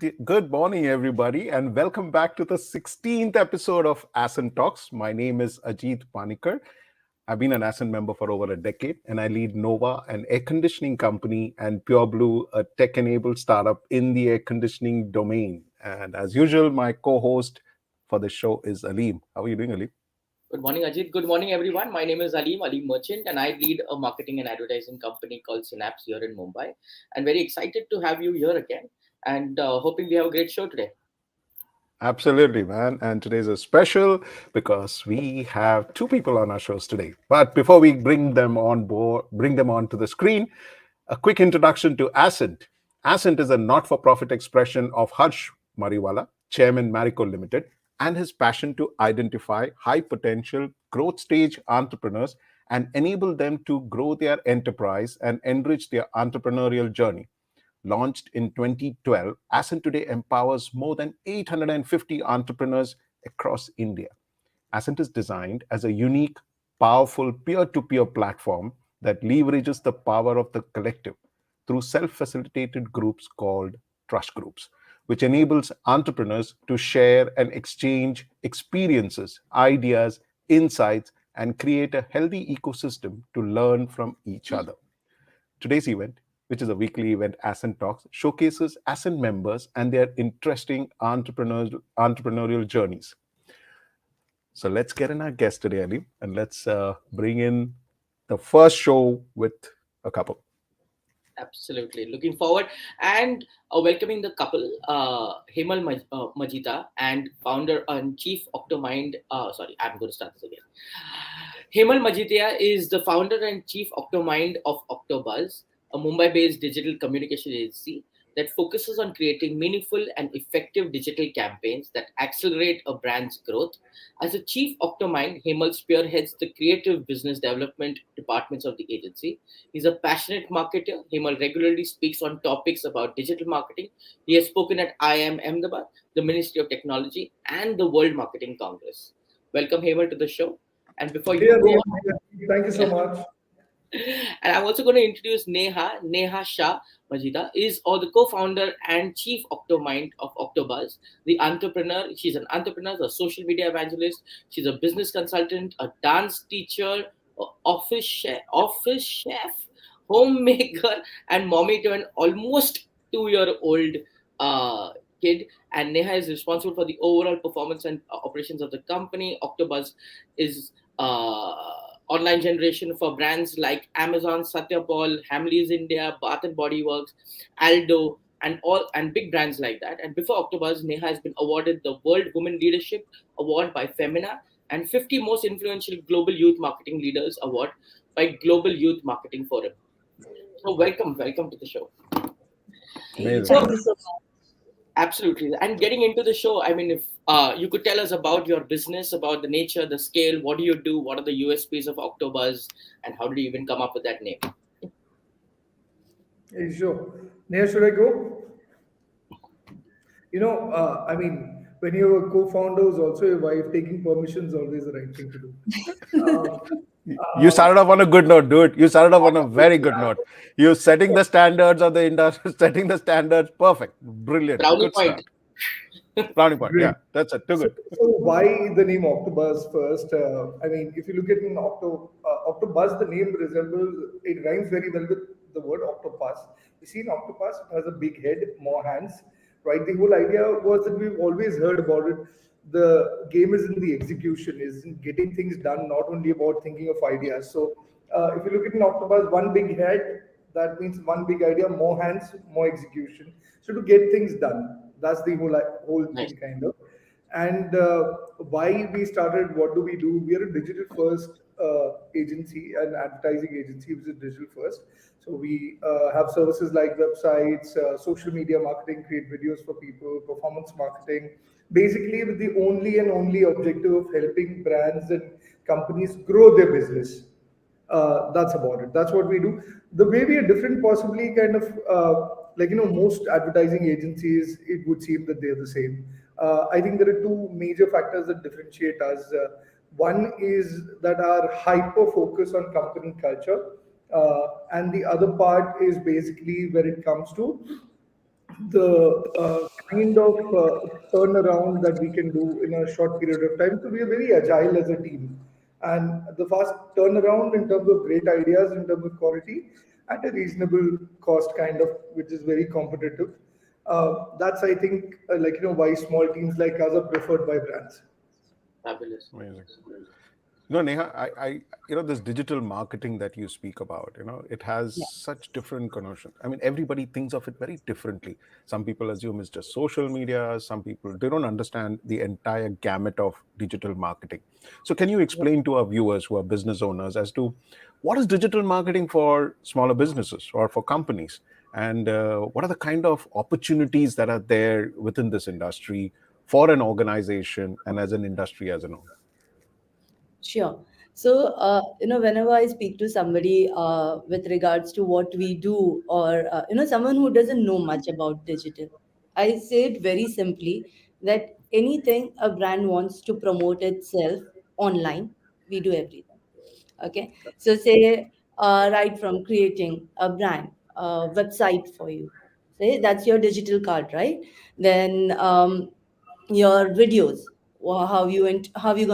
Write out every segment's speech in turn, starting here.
good morning, everybody, and welcome back to the 16th episode of Ascent Talks. My name is Ajit Panikar. I've been an Ascent member for over a decade, and I lead Nova, an air conditioning company, and Pure Blue, a tech-enabled startup in the air conditioning domain. And as usual, my co-host for the show is Aleem. How are you doing, Aleem? Good morning, Ajit. Good morning, everyone. My name is Aleem Merchant, and I lead a marketing and advertising company called Synapse here in Mumbai. And very excited to have you here again, and hoping we have a great show today. Absolutely, man. And today's a special because we have two people on our shows today. But before we bring them on board, bring them onto the screen, a quick introduction to Ascent. Ascent is a not-for-profit expression of Harsh Mariwala, Chairman Marico Limited, and his passion to identify high-potential growth stage entrepreneurs and enable them to grow their enterprise and enrich their entrepreneurial journey. Launched in 2012, Ascent today empowers more than 850 entrepreneurs across India. Ascent is designed as a unique, powerful peer to peer platform that leverages the power of the collective through self facilitated groups called trust groups, which enables entrepreneurs to share and exchange experiences, ideas, insights, and create a healthy ecosystem to learn from each other. Today's event, which is a weekly event, Ascent Talks, showcases Ascent members and their interesting entrepreneurial journeys. So let's get in our guest today, Ali, and let's bring in the first show with a couple. Absolutely. Looking forward and welcoming the couple, Hemal Majita and founder and chief OktoMind. Sorry, I'm going to start this again. Hemal Majithia is the founder and chief OktoMind of OktoBuzz, a Mumbai-based digital communication agency that focuses on creating meaningful and effective digital campaigns that accelerate a brand's growth. As a chief OktoMind, Hemal spearheads the creative business development departments of the agency. He's a passionate marketer. Hemal regularly speaks on topics about digital marketing. He has spoken at IIM Ahmedabad, the Ministry of Technology, and the World Marketing Congress. Welcome, Hemal, to the show. And before Yeah, you go on, thank you so yeah. much. And I'm also going to introduce Neha Shah Majida is or the co-founder and chief OktoMind of OktoBuzz, the entrepreneur. She's an entrepreneur, a social media evangelist. She's a business consultant, a dance teacher, office chef, homemaker, and mommy to an almost 2-year-old uh, kid. And Neha is responsible for the overall performance and operations of the company. OktoBuzz is online generation for brands like Amazon, Satyapal, Hamleys India, Bath and Body Works, Aldo, and big brands like that. And before October's, Neha has been awarded the World Women Leadership Award by Femina and 50 Most Influential Global Youth Marketing Leaders Award by Global Youth Marketing Forum. So welcome to the show. Amazing. So Thank you so much. absolutely. And getting into the show, I mean, if you could tell us about your business, about the nature, the scale, what do you do, what are the USPs of OktoBuzz, and how did you even come up with that name? Sure. Neha, should I go? When you're a co-founder is also your wife, taking permission is always the right thing to do. Um, You uh, started off on a good note, dude. You started off on a very good note. You're setting the standards of the industry, setting the standards. Perfect. Brilliant. Brownie Good point. start. Brownie point. Great. Yeah, that's it. Too So, good. so why the name OktoBuzz first? If you look at OktoBuzz, the name it rhymes very well with the word octopus. You see, an octopus it has a big head, more hands, right? The whole idea was that we've always heard about it. The game is in the execution, is in getting things done, not only about thinking of ideas. So, if you look at an octopus, one big head, that means one big idea, more hands, more execution. So to get things done, that's the whole Nice. thing kind of. And why we started, what do we do? We are a digital first agency, an advertising agency which is digital first. So we have services like websites, social media marketing, create videos for people, performance marketing, basically with the only objective of helping brands and companies grow their business. That's about it. That's what we do. The way we are different, possibly kind of most advertising agencies, it would seem that they're the same. I think there are two major factors that differentiate us. One is that our hyper focus on company culture, and the other part is basically when it comes to the kind of turnaround that we can do in a short period of time. So we are very agile as a team, and the fast turnaround in terms of great ideas, in terms of quality, at a reasonable cost, kind of, which is very competitive. That's, I think, why small teams like us are preferred by brands. Fabulous. Amazing. Neha, this digital marketing that you speak about, it has Yeah. such different connotations. I mean, everybody thinks of it very differently. Some people assume it's just social media. Some people, they don't understand the entire gamut of digital marketing. So can you explain to our viewers who are business owners as to what is digital marketing for smaller businesses or for companies? And what are the kind of opportunities that are there within this industry for an organization and as an industry as an whole? Sure. So, whenever I speak to somebody with regards to what we do, or, someone who doesn't know much about digital, I say it very simply that anything a brand wants to promote itself online, we do everything. Okay. So, say, right from creating a brand, website for you, say that's your digital card, right? Then, your videos, how you going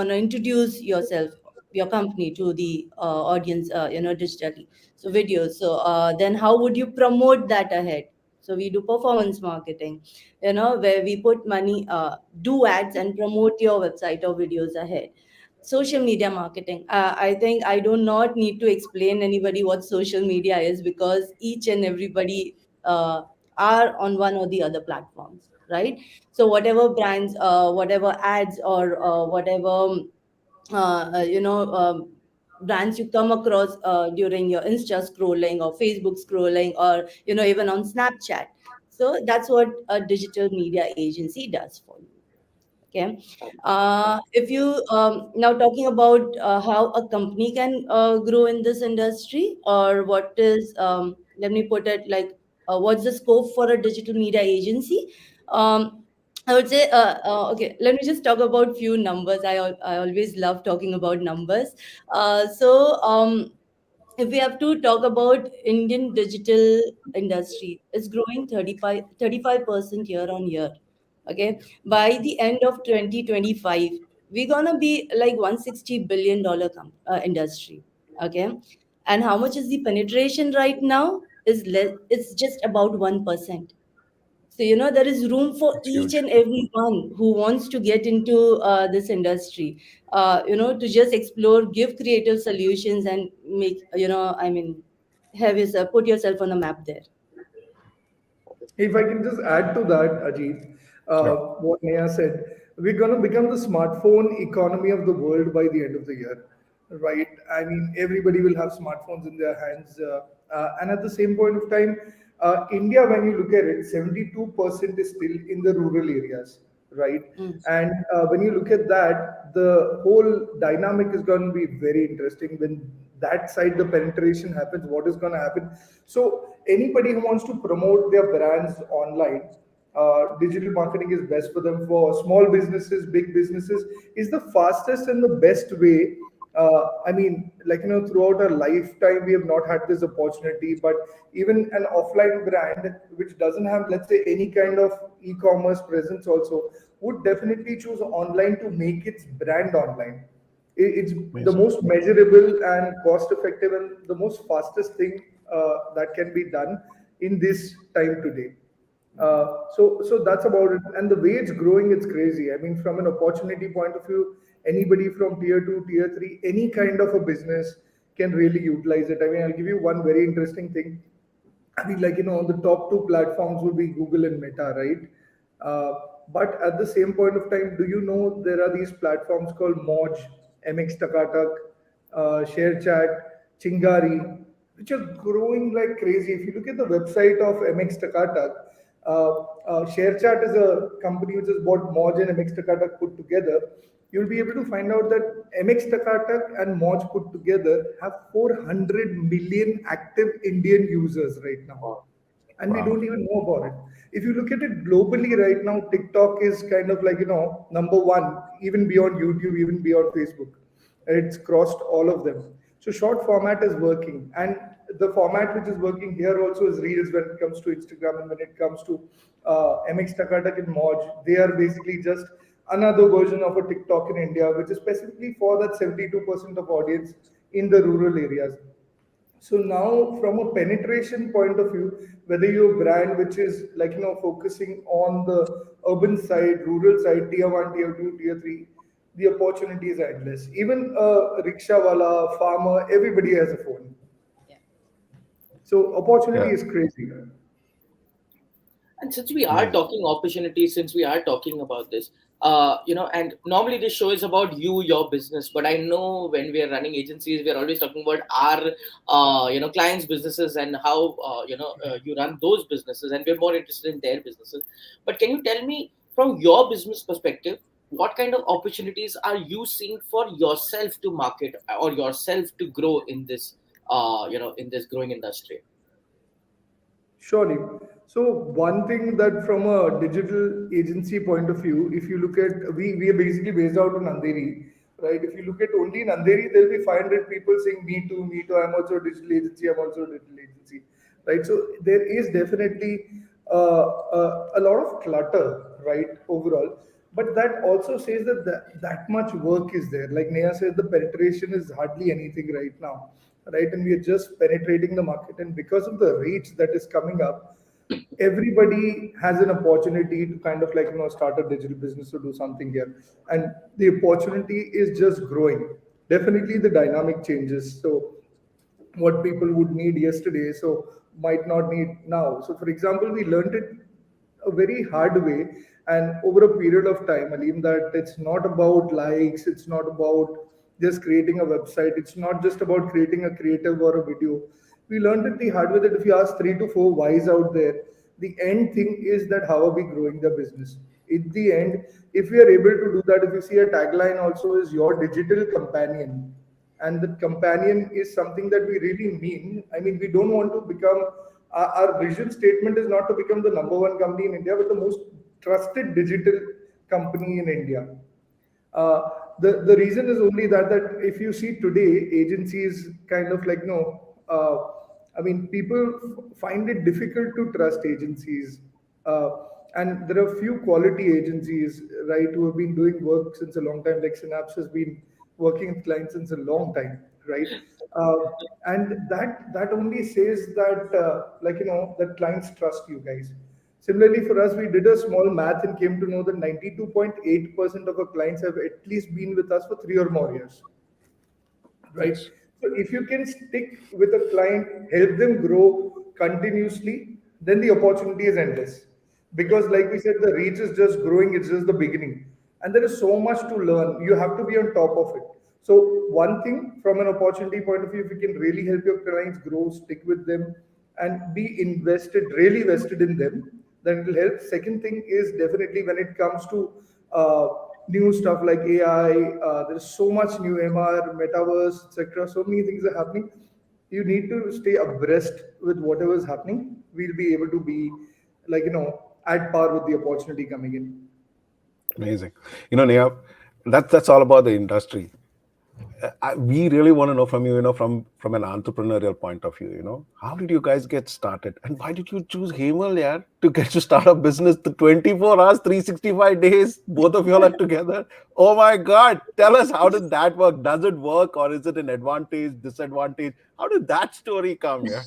to introduce yourself, your company, to the audience, digitally. So videos. So then how would you promote that ahead? So we do performance marketing, where we put money, do ads and promote your website or videos ahead. Social media marketing, I think I do not need to explain anybody what social media is, because each and everybody are on one or the other platforms, right? So whatever brands, whatever ads, or whatever brands you come across during your Insta scrolling or Facebook scrolling, or even on Snapchat. So that's what a digital media agency does for you. Okay. If you now talking about how a company can grow in this industry, or what is, let me put it like, what's the scope for a digital media agency? I would say, okay, let me just talk about few numbers. I always love talking about numbers. If we have to talk about Indian digital industry, it's growing 35% year on year. Okay. By the end of 2025, we're gonna be like $160 billion industry. Okay. And how much is the penetration right now? Is less, it's just about 1%. So, there is room for It's each huge. and everyone who wants to get into this industry, to just explore, give creative solutions, and make, I mean, have yourself, put yourself on a map there. If I can just add to that, Ajit, Yeah. what Neha said, we're going to become the smartphone economy of the world by the end of the year, right? I mean, everybody will have smartphones in their hands. And at the same point of time, India, when you look at it, 72% is still in the rural areas, right? Mm. And when you look at that, the whole dynamic is going to be very interesting. When that side the penetration happens, what is going to happen? So anybody who wants to promote their brands online, digital marketing is best for them. For small businesses, big businesses, is the fastest and the best way. I mean, throughout our lifetime, we have not had this opportunity. But even an offline brand which doesn't have, let's say, any kind of e-commerce presence, also would definitely choose online to make its brand online. It's the Amazing. most measurable and cost-effective and the most fastest thing that can be done in this time today. So that's about it. And the way it's growing, it's crazy. I mean, from an opportunity point of view, anybody from tier two, tier three, any kind of a business can really utilize it. I mean, I'll give you one very interesting thing. I mean, the top two platforms would be Google and Meta, right? Uh, but at the same point of time, do you know there are these platforms called Moj, MX Takatak, ShareChat, Chingari, which are growing like crazy. If you look at the website of MX Takatak, ShareChat is a company which is what Moj and MX Takatak put together. You'll be able to find out that MX Takatak and Moj put together have 400 million active Indian users right now, Wow. and we Wow. don't even know about it. If you look at it globally right now, TikTok is kind of number one, even beyond YouTube, even beyond Facebook. It's crossed all of them. So short format is working, and the format which is working here also is reels when it comes to Instagram, and when it comes to MX Takatak and Moj, they are basically just another version of a TikTok in India, which is specifically for that 72% of audience in the rural areas. So now, from a penetration point of view, whether you're a brand which is like focusing on the urban side, rural side, tier one, tier two, tier three, the opportunities are endless. Even a rickshaw wala, farmer, everybody has a phone. Yeah. So opportunity Yeah. is crazy. And since we are Amazing. talking opportunities, since we are talking about this, and normally this show is about you, your business. But I know when we are running agencies, we are always talking about our, clients' businesses and how, you run those businesses, and we're more interested in their businesses. But can you tell me from your business perspective, what kind of opportunities are you seeing for yourself to market or yourself to grow in this, in this growing industry? Surely. So one thing that from a digital agency point of view, if you look at we are basically based out in Andheri, right? If you look at only in Andheri, there'll be 500 people saying me too, I'm also a digital agency, I'm also a digital agency, right? So there is definitely a lot of clutter, right? Overall, but that also says that, that much work is there. Like Neha said, the penetration is hardly anything right now, right? And we are just penetrating the market, and because of the reach that is coming up, everybody has an opportunity to kind of start a digital business or do something here, and the opportunity is just growing. Definitely the dynamic changes, so what people would need yesterday so might not need now. So for example, we learned it a very hard way and over a period of time, Aleem, that it's not about likes, it's not about just creating a website, it's not just about creating a creative or a video. We learned it the hard way that if you ask 3 to 4 whys out there, the end thing is that how are we growing the business? In the end, if we are able to do that, if you see a tagline also is your digital companion, and the companion is something that we really mean. I mean, we don't want to become our vision statement is not to become the number one company in India, but the most trusted digital company in India. Uh, the reason is only that if you see today, agencies kind of I mean, people find it difficult to trust agencies. Uh, and there are few quality agencies, right, who have been doing work since a long time. Like Synapse has been working with clients since a long time, right? Uh, and that only says that, that clients trust you guys. Similarly, for us, we did a small math and came to know that 92.8% of our clients have at least been with us for 3 or more years, right? Nice. So if you can stick with a client, help them grow continuously, then the opportunity is endless. Because like we said, the reach is just growing, it's just the beginning. And there is so much to learn. You have to be on top of it. So one thing from an opportunity point of view, if you can really help your clients grow, stick with them and be invested, really vested in them, then it will help. Second thing is definitely when it comes to uh, new stuff like AI. There's so much new MR, metaverse, etc. So many things are happening. You need to stay abreast with whatever is happening. We'll be able to be at par with the opportunity coming in. Amazing. Neha, that's all about the industry. We really want to know from you, from an entrepreneurial point of view, how did you guys get started, and why did you choose Hemal, yeah, to get to start a business the 24 hours, 365 days, both of y'all are together? Oh my God! Tell us, how did that work? Does it work, or is it an advantage, disadvantage? How did that story come here?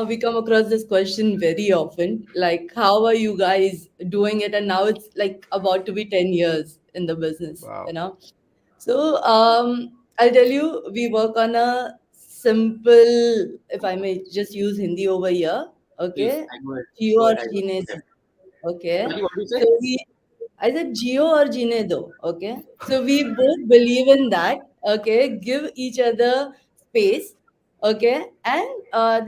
We come across this question very often. Like, how are you guys doing it? And now it's like about to be 10 years in the business, you Wow. know? So, I'll tell you, we work on a simple, if I may just use Hindi over here, Please, okay? I go ahead. Geo Go or ahead. Jine Okay. Do, okay? Sorry, what do you So say? I said Geo or Jine Do, okay? So we both believe in that, okay? Give each other space, okay? And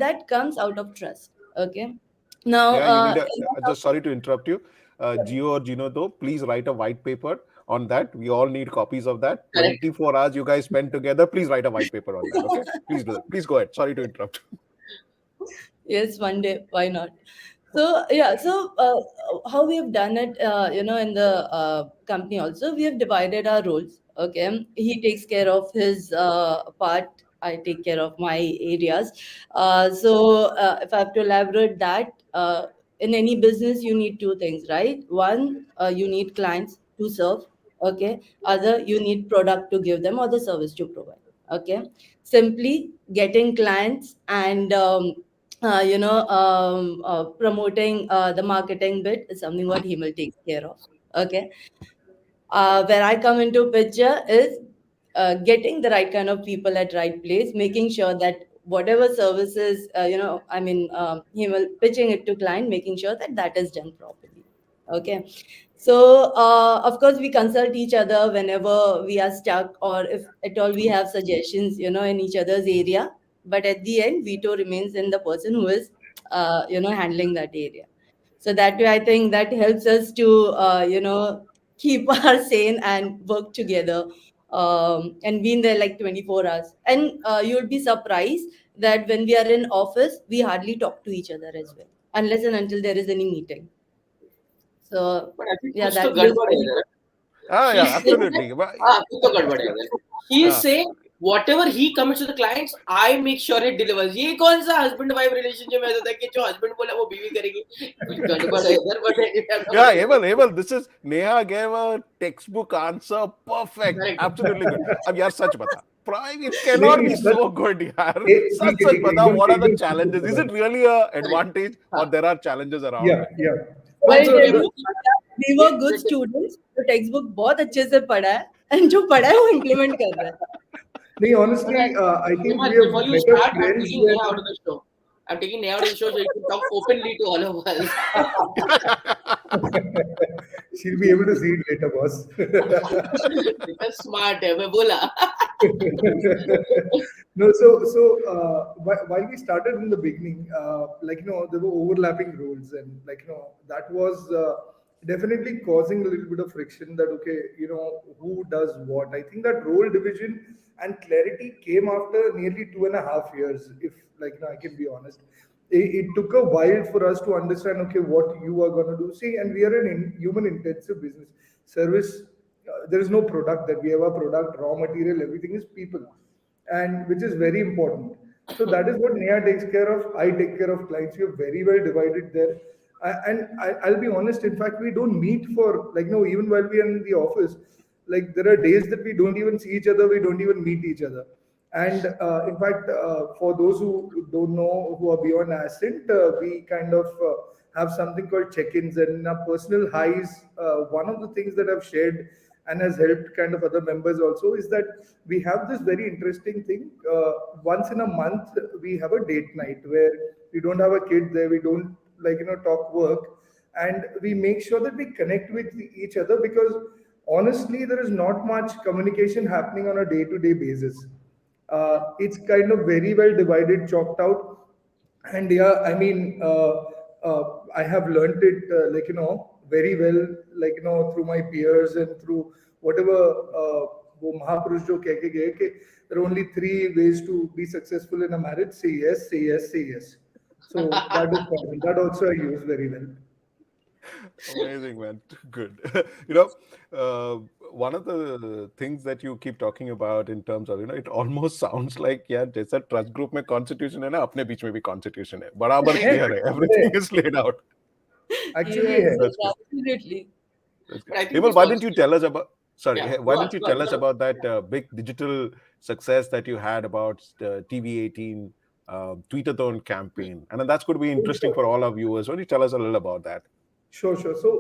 that comes out of trust, okay? Now, Yeah, you need in just sorry to interrupt you. Geo or Gino, though, please write a white paper on that. We all need copies of that. Correct. 24 hours you guys spend together. Please write a white paper on that. Okay. Please do that. Please go ahead. Sorry to interrupt. yes, one day, why not? So yeah, so how we have done it, in the company also, we have divided our roles. Okay, he takes care of his part. I take care of my areas. If I have to elaborate that, in any business, you need two things, right? One, you need clients to serve. Okay. Other, you need product to give them or the service to provide. Okay. Simply getting clients and promoting the marketing bit is something what Hemal takes care of. Okay. Where I come into picture is getting the right kind of people at right place, making sure that whatever services, he will pitching it to client, making sure that that is done properly. Okay. Of course, we consult each other whenever we are stuck, or if at all we have suggestions, in each other's area. But at the end, veto remains in the person who is, handling that area. So that way, I think that helps us to, keep our sane and work together, and be in there like 24 hours. And you'll be surprised that when we are in office, we hardly talk to each other as well, unless and until there is any meeting. So But I think yeah, कुछ that तो was गड़बड़ है very. इधर. Ah, He's yeah, saying that, absolutely. कुछ तो गड़बड़ है इधर. He is Ah, saying whatever he commits to the clients, I make sure it delivers. ये कौन सा husband wife relationship है होता है कि जो husband बोला वो बीवी करेगी. कुछ गड़बड़ है इधर. But anyway, I'm not yeah, going to. Hemal, this is Neha gave a textbook answer. Perfect. Correct. Absolutely good. अब यार सच बता. Prime, it नहीं cannot नहीं be such so good, yaar. ठीक है सच बता. What are the एकदम सच challenges? बता Is रहा it हूँ. really a Correct. advantage, or हाँ. there are challenges around Yeah, it? yeah. One Well, So thing tell the, you, we were good students, तो text book बहुत अच्छे से पढ़ा है, and जो पढ़ा है वो इम्प्लीमेंट कर रहा है. no, But I, honestly, I think Hemal, we are before you better start, I'm friends taking Neha out than. of the show. I'm taking Neha out of the show so you can talk openly to all of us. She'll be able to see it later, boss. इतना smart है मैं बोला. No, while we started in the beginning, there were overlapping roles, and that was definitely causing a little bit of friction. That okay, who does what? I think that role division and clarity came after nearly 2.5 years. If I can be honest, it took a while for us to understand okay what you are going to do. See, and we are an human intensive business service. There is no product that we have a product, raw material, everything is people, and which is very important. So that is what Neha takes care of. I take care of clients. We are very well divided there. I'll be honest. In fact, we don't meet for even while we are in the office. Like there are days that we don't even see each other. We don't even meet each other. And in fact, for those who don't know, who are beyond Ascent, we kind of have something called check-ins. And in our personal highs, one of the things that I've shared and has helped kind of other members also is that we have this very interesting thing. Once in a month, we have a date night where we don't have a kid there. We don't talk work, and we make sure that we connect with each other because honestly, there is not much communication happening on a day-to-day basis. It's kind of very well divided, chalked out, and yeah, I mean, I have learned it very well, through my peers and through whatever. वो महापुरुष जो कह के गए कि there are only three ways to be successful in a marriage: say yes, say yes, say yes. So that is common. That also I use very well. Amazing, man. Good. you know, one of the things that you keep talking about in terms of, it almost sounds like, yeah, जैसा trust group में constitution है ना, अपने बीच में भी constitution है, बराबर है, clear है, everything is laid out. Actually, Yes, है. yes, That's good. absolutely. That's good. But I think Hemal, this why also. didn't you tell us about? Sorry, Yeah, why go on, didn't you go on, tell us go on. about that big digital success that you had about TV18 Tweetathon campaign? And then that's going to be interesting for all our viewers. Why don't you tell us a little about that? Sure, sure. So,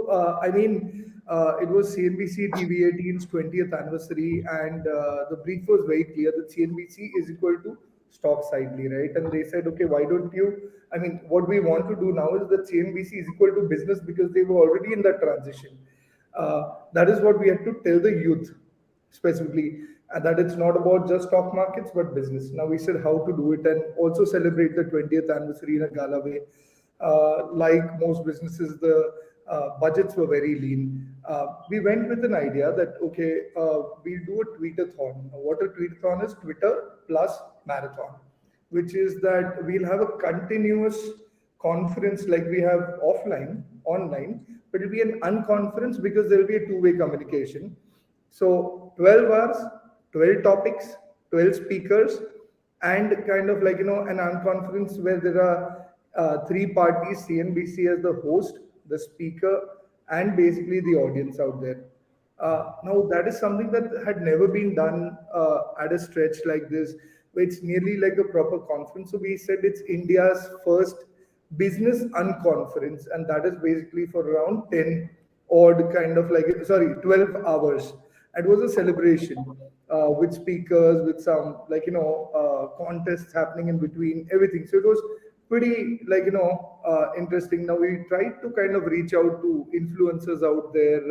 it was CNBC TV18's 20th anniversary, and the brief was very clear that CNBC is equal to stock sidely, right? And they said, okay, why don't you? I mean, what we want to do now is that CNBC is equal to business because they were already in that transition. That is what we had to tell the youth specifically, and that it's not about just stock markets but business. Now we said how to do it and also celebrate the 20th anniversary in a gala way. Like most businesses, the budgets were very lean. We went with an idea that okay, we'll do a tweetathon. Now, what a tweetathon is: Twitter plus marathon, which is that we'll have a continuous conference like we have offline, online, but it'll be an unconference because there'll be a two-way communication. So 12 hours, 12 topics, 12 speakers, and kind of like, an unconference where there are three parties, CNBC as the host, the speaker, and basically the audience out there. Now, that is something that had never been done at a stretch like this, where it's nearly like a proper conference. So we said it's India's first business unconference, and that is basically for around 10 odd kind of like, sorry, 12 hours. It was a celebration with speakers, with some like, contests happening in between, everything. So it was pretty like, interesting. Now we tried to kind of reach out to influencers out there,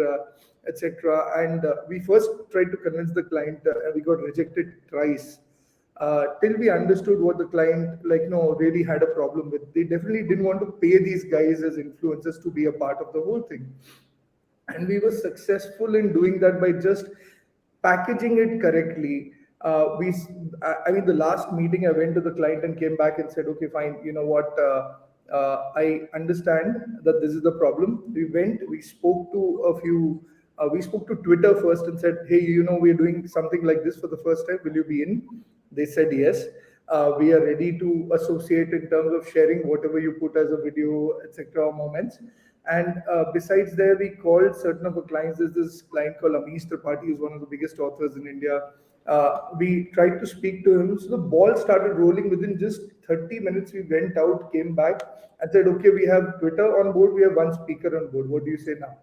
etc. And we first tried to convince the client, and we got rejected twice till we understood what the client like, really had a problem with. They definitely didn't want to pay these guys as influencers to be a part of the whole thing, and we were successful in doing that by just packaging it correctly. I mean, the last meeting, I went to the client and came back and said, okay, fine, you know what, I understand that this is the problem. We spoke to a few, we spoke to Twitter first and said, hey, we're doing something like this for the first time. Will you be in? They said yes. We are ready to associate in terms of sharing whatever you put as a video, etc. moments. And besides there, we called certain of our clients. There's this client called Amish Tripathi, who's one of the biggest authors in India. We tried to speak to him. So the ball started rolling within just 30 minutes. We went out, came back, and said, okay, we have Twitter on board. We have one speaker on board. What do you say now?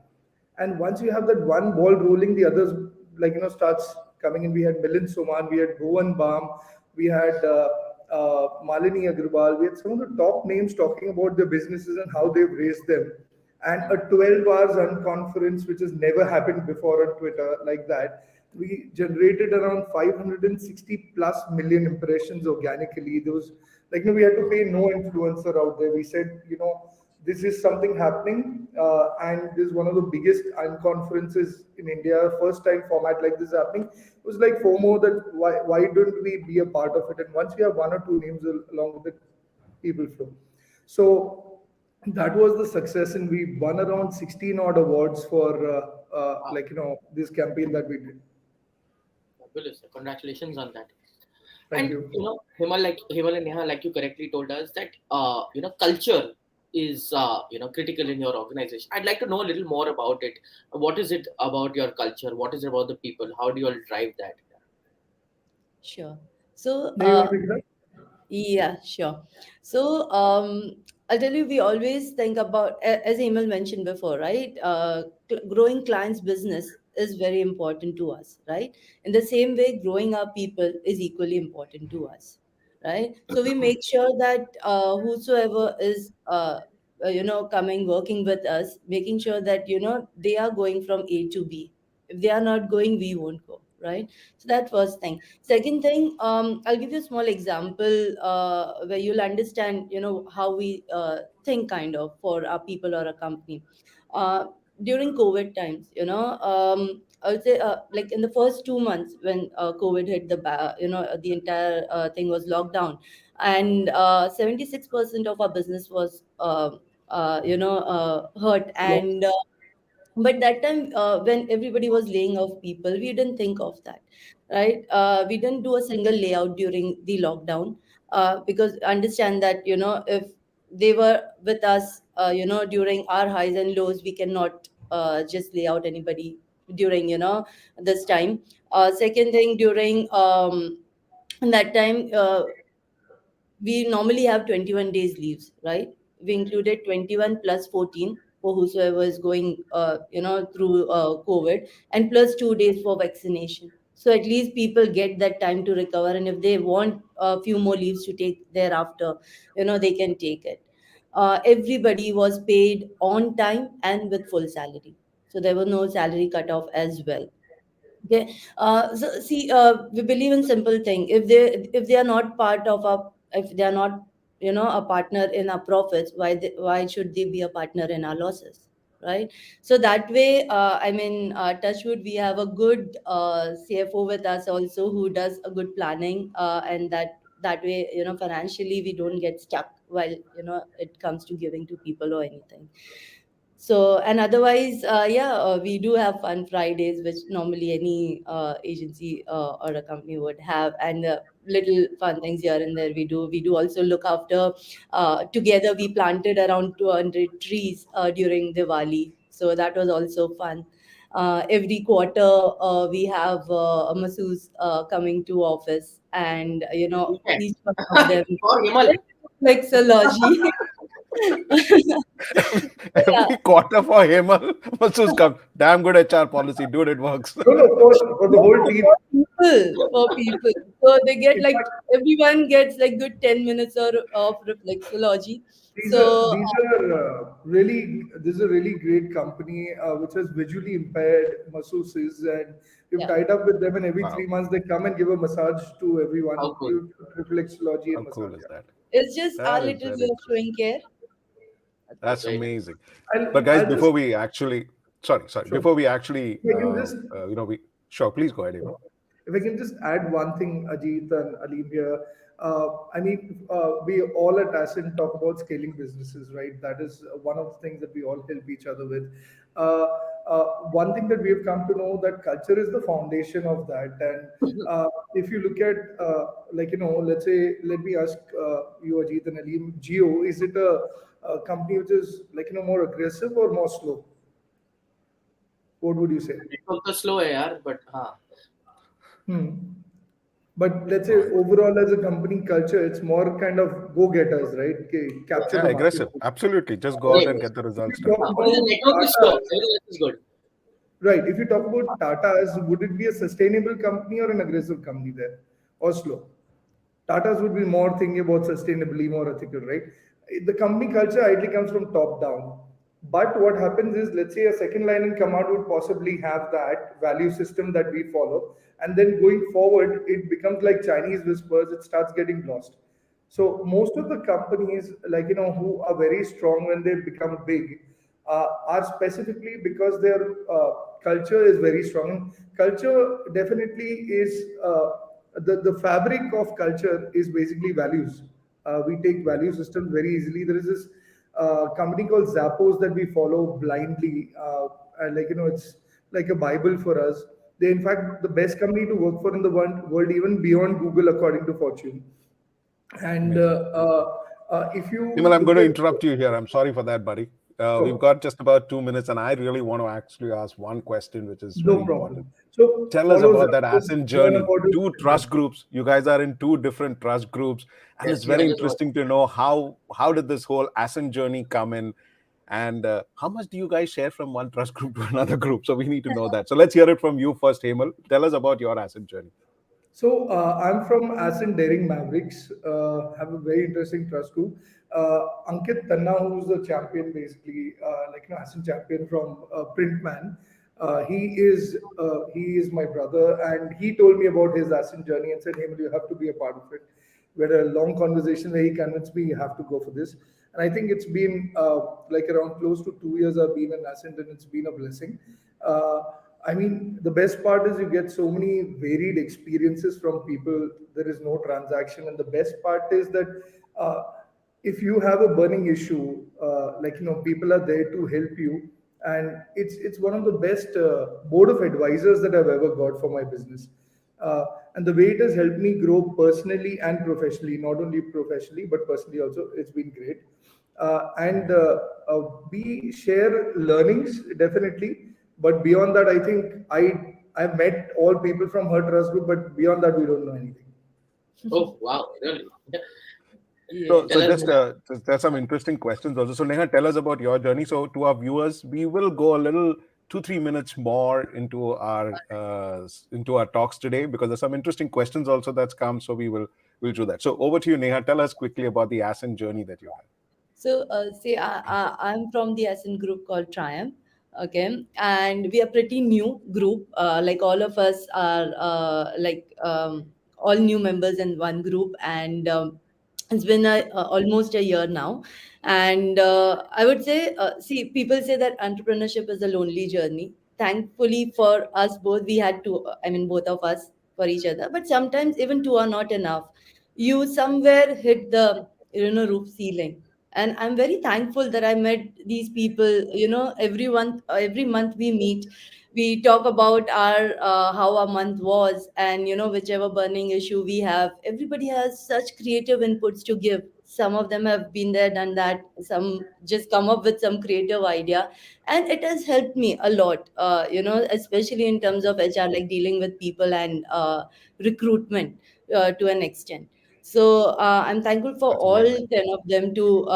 And once you have that one ball rolling, the others like, starts coming in. We had Milind Soman, we had Bhuvan Bam, we had Malini Agrawal. We had some of the top names talking about their businesses and how they've raised them. And a 12 hours unconference, which has never happened before on Twitter like that. We generated around 560 plus million impressions organically. There was like, we had to pay no influencer out there. We said, this is something happening, and this is one of the biggest unconferences in India. First time format like this happening. It was like FOMO that why don't we be a part of it? And once we have one or two names along with it, people flow. So that was the success, and we won around 16 odd awards for Wow. this campaign that we did. Fabulous. Congratulations on that. Thank And you. Himal and Neha, like you correctly told us that culture is critical in your organization. I'd like to know a little more about it. What is it about your culture? What is it about the people? How do you all drive that? Sure. So, Do you want to take that? yeah, sure. So, I'll tell you, we always think about, as Emil mentioned before, right? Growing clients' business is very important to us, right? In the same way, growing our people is equally important to us, right? So we make sure that whosoever is, coming working with us, making sure that they are going from A to B. If they are not going, we won't go, right? So that first thing. Second thing, I'll give you a small example where you'll understand, how we think kind of for our people or a company. Uh, During COVID times, I would say, like in the first 2 months when COVID hit the entire thing was locked down, and 76% of our business was, hurt, and but that time when everybody was laying off people, we didn't think of that, right? We didn't do a single layout during the lockdown, because understand that if they were with us during our highs and lows, we cannot just lay out anybody during this time. Second thing, during that time, we normally have 21 days leaves, right? We included 21 plus 14 for whosoever is going through COVID, and plus 2 days for vaccination, so at least people get that time to recover, and if they want a few more leaves to take thereafter, they can take it. Everybody was paid on time and with full salary, so there was no salary cut off as well. Okay. So see, we believe in simple thing. If they are not part of our, if they are not a partner in our profits, why should they be a partner in our losses, right? So that way, I mean, touchwood, we have a good CFO with us also, who does a good planning, and that way, financially we don't get stuck while it comes to giving to people or anything. So, and otherwise, yeah, we do have fun Fridays, which normally any agency or a company would have, and little fun things here and there we do. We do also look after, together, we planted around 200 trees during Diwali. So that was also fun. Every quarter, we have a masseuse coming to office, and Okay. each one of them For Hemal. reflexology. Yeah. Every quarter for Hemal, Masoos come. Damn good HR policy, dude. It works. No, no, for the No, whole team. for people. So they get In like fact, everyone gets like good 10 minutes of reflexology. these So are these are really this is a really great company which has visually impaired masseuses, and we've yeah, tied up with them, and every Wow. 3 months they come and give a massage to How everyone, cool. reflexology How and cool massage. is Yeah. that? it's just our That is little very way of interesting. showing care. That's That's very nice. amazing. But guys, I'll before just we actually, sorry, sure. before we actually, I can just we sure, please go ahead, Hemal. If I can just add one thing, Ajit and Aleem here. We all at Ascent talk about scaling businesses, right? That is one of the things that we all help each other with. Uh, One thing that we have come to know that culture is the foundation of that. And if you look at, let's say, let me ask you, Ajit and Aleem, Geo, is it a company which is more aggressive or more slow? What would you say? Network तो slow है यार, but हाँ. Hmm. But let's say All right. overall as a company culture, it's more kind of go-getters, right? Okay, capture Yeah, the market. aggressive. Absolutely. Just go Very out and get aggressive. the If results you done. talk But the about network is slow. Tata's, Everything else is good. right? If you talk about Tata's, would it be a sustainable company or an aggressive company there, or slow? Tata's would be more thinking about sustainably, more ethical, right? The company culture ideally comes from top down. But what happens is, let's say a second line in command would possibly have that value system that we follow. And then going forward, it becomes like Chinese whispers, it starts getting lost. So most of the companies, who are very strong when they become big, are specifically because their culture is very strong. Culture definitely is the fabric of culture is basically values. We take value systems very easily. There is this company called Zappos that we follow blindly, and it's like a bible for us. They, in fact, the best company to work for in the world, even beyond Google, according to Fortune. And Amazing. if you Hemal, I'm look going to at, interrupt you here. I'm sorry for that, buddy. We've so got just about 2 minutes, and I really want to actually ask one question, which is no very important. problem. So Tell us follow about that Zappos, Ascent learn journey. about Two it. trust groups. You guys are in two different trust groups, and it's Yes, very that is what. interesting to know how did this whole Ascent journey come in, and how much do you guys share from one trust group to another group? So we need to know that. So let's hear it from you first, Hemal. Tell us about your Ascent journey. So I'm from Ascent Daring Mavericks. Have a very interesting trust group. Ankit Tanna, who's the champion, basically, Ascent champion from Printman. He is my brother, and he told me about his Ascent journey and said, "Hey, you have to be a part of it." We had a long conversation where he convinced me you have to go for this. And I think it's been around close to 2 years I've been in Ascent, and it's been a blessing. Uh, I mean, the best part is you get so many varied experiences from people. There is no transaction, and the best part is that uh, if you have a burning issue, people are there to help you, and it's one of the best board of advisors that I've ever got for my business. And the way it has helped me grow personally and professionally, not only professionally but personally also, it's been great. And We share learnings definitely, but beyond that, I think I've met all people from her trust group, but beyond that, we don't know anything. Oh, wow, really? So, Yes. Tell so us just more. there's some interesting questions also. So, Neha, tell us about your journey. So, to our viewers, we will go a little 2-3 minutes more into our talks today because there's some interesting questions also that's come. So, we'll do that. So, over to you, Neha. Tell us quickly about the Ascent journey that you had. So, see, I'm from the Ascent group called Triumph. Okay, and we are pretty new group. Like all of us are all new members in one group, and it's been almost a year now. And I would say, see, people say that entrepreneurship is a lonely journey. Thankfully for us both, we had two. I mean, both of us for each other. But sometimes even two are not enough. You somewhere hit the roof ceiling, and I'm very thankful that I met these people. Every month we meet, we talk about our how our month was, and whichever burning issue we have, everybody has such creative inputs to give. Some of them have been there, done that, some just come up with some creative idea, and it has helped me a lot, especially in terms of HR, like dealing with people and recruitment to an extent. So I'm thankful for That's all amazing. 10 of them to,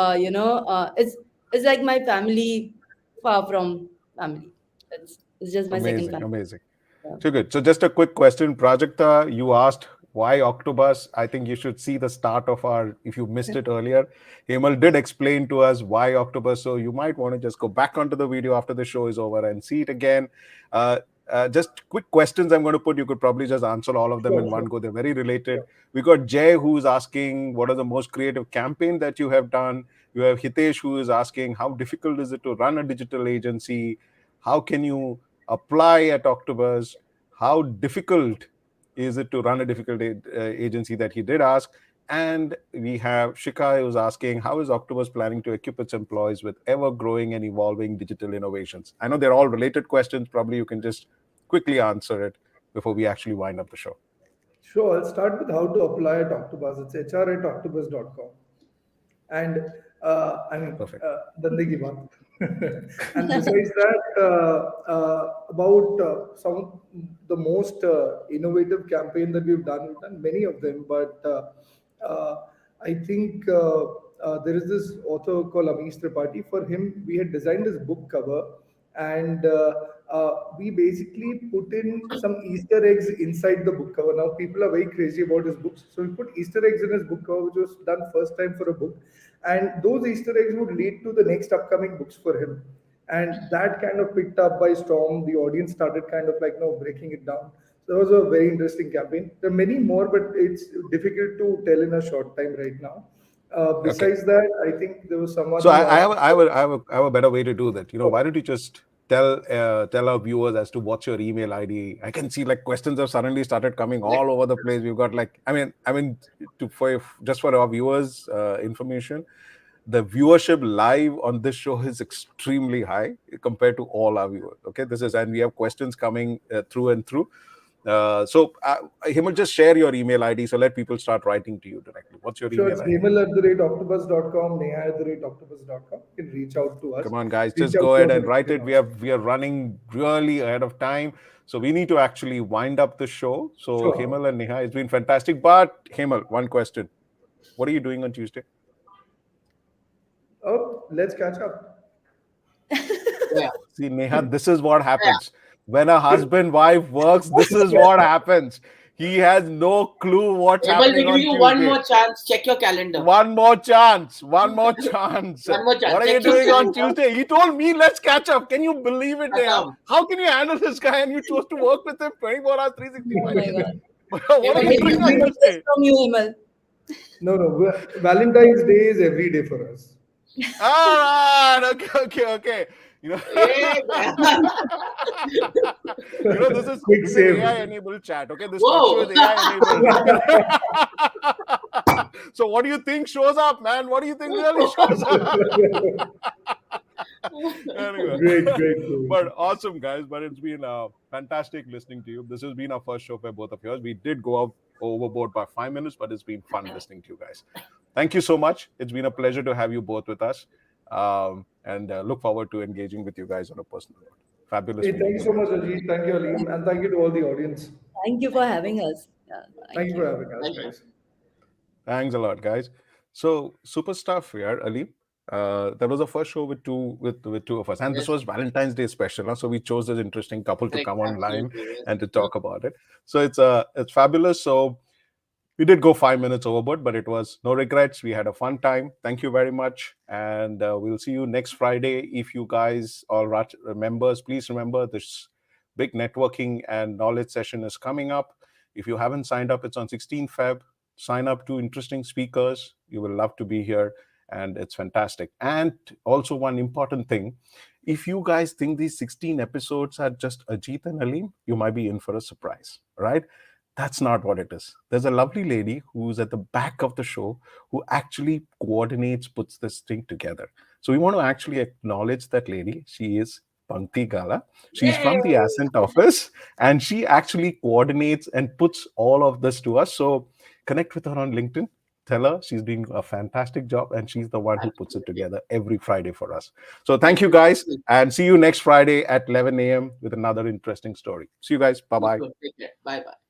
it's like my family far from family. It's just my second Amazing, family. amazing. Yeah. So good. So just a quick question, Prajakta. You asked why OktoBuzz. I think you should see the start of our. If you missed it earlier, Hemal did explain to us why OktoBuzz. So you might want to just go back onto the video after the show is over and see it again. Uh, just quick questions I'm going to put. You could probably just answer all of them Sure, in one sure. go. They're very related. Sure. We got Jay who's asking what are the most creative campaign that you have done. You have Hitesh who is asking how difficult is it to run a digital agency. How can you apply at OktoBuzz? How difficult is it to run a difficult agency that he did ask? And we have Shika who's asking, how is OktoBuzz planning to equip its employees with ever growing and evolving digital innovations? I know they're all related questions. Probably you can just quickly answer it before we actually wind up the show. Sure, I'll start with how to apply at OktoBuzz. It's hr@oktobuzz.com. And I mean, Perfect. Dande ki baat. And besides that, about some of the most innovative campaign that we've done many of them, but I think there is this author called Amish Tripathi. For him, we had designed this book cover, and we basically put in some Easter eggs inside the book cover. Now, people are very crazy about his books, so we put Easter eggs in his book cover, which was done first time for a book, and those Easter eggs would lead to the next upcoming books for him. And that kind of picked up by storm. The audience started kind of like breaking it down. So that was a very interesting campaign. There are many more, but it's difficult to tell in a short time right now. Okay. Besides that, I think there was someone So who I asked. have I have a better way to do that. Oh, Why don't you just tell our viewers as to what's your email ID? I can see like questions have suddenly started coming Like, all over the place. We've got like I mean to for just for our viewers information, the viewership live on this show is extremely high compared to all our viewers. Okay, this is and we have questions coming through and through. Himel, just share your email ID so let people start writing to you directly. What's your sure, email it's ID? hemal@oktobuzz.com, neha@oktobuzz.com. You can reach out to us. Come on, guys, Reach just out go to ahead us and write anytime it. We also. have we are running really ahead of time, so we need to actually wind up the show. So Sure. Hemal and Neha, it's been fantastic. But Hemal, one question: what are you doing on Tuesday? Oh, let's catch up. yeah, See, Neha, this is what yeah. happens when a husband-wife works. This is what happens. He has no clue what's Able to happening give on you one Tuesday. more chance. Check your calendar. One more chance. One more chance. One more What chance. are you Check your doing on calendar. Tuesday? He told me, let's catch up. Can you believe it, Neha? Khatam. How can you handle this guy and you chose to work with him 24 hours, Oh 365 my days? God. What are Able you to No, give doing this on you. is This Tuesday? from you, Hemal. no. Valentine's Day is every day for us. All right. Okay, okay, okay. You know, Yeah. this is Quick AI save. enabled chat. Okay, this talk show Whoa. is AI enabled. Okay. So what do you think shows up, man? What do you think really shows up? Anyway, Great, great, great. but awesome, guys. But it's been fantastic listening to you. This has been our first show for both of yours. We did go out overboard by 5 minutes, but it's been fun listening to you guys. Thank you so much. It's been a pleasure to have you both with us, and look forward to engaging with you guys on a personal note. Fabulous Hey, thank meeting you you so much, guys. Ajit. Thank you, Aleem. And thank you to all the audience. Thank you for having us. Yeah, Thank thank you for you. having us, Thank you. guys. Thanks a lot, guys. So super stuff here, Ali. That was the first show with two of us, and this Yes. was Valentine's Day special. So we chose this interesting couple to Correct. come online Absolutely. Yes. and to talk about it. So it's fabulous. So we did go 5 minutes overboard, but it was no regrets. We had a fun time. Thank you very much, and we'll see you next Friday. If you guys are members, please remember this big networking and knowledge session is coming up. If you haven't signed up, it's on 16 Feb. Sign up to interesting speakers. You will love to be here, and it's fantastic. And also one important thing: if you guys think these 16 episodes are just Ajit and Aleem, you might be in for a surprise, right? That's not what it is. There's a lovely lady who's at the back of the show who actually coordinates, puts this thing together. So we want to actually acknowledge that lady. She is Pankti Gala. She's Yay! from the Ascent office, and she actually coordinates and puts all of this to us. So connect with her on LinkedIn. Tell her she's doing a fantastic job, and she's the one who puts it Absolutely. together every Friday for us. So thank Thank you you. guys, and see you next Friday at 11 a.m. with another interesting story. See you guys. Bye See you bye. soon. Take care. Bye bye.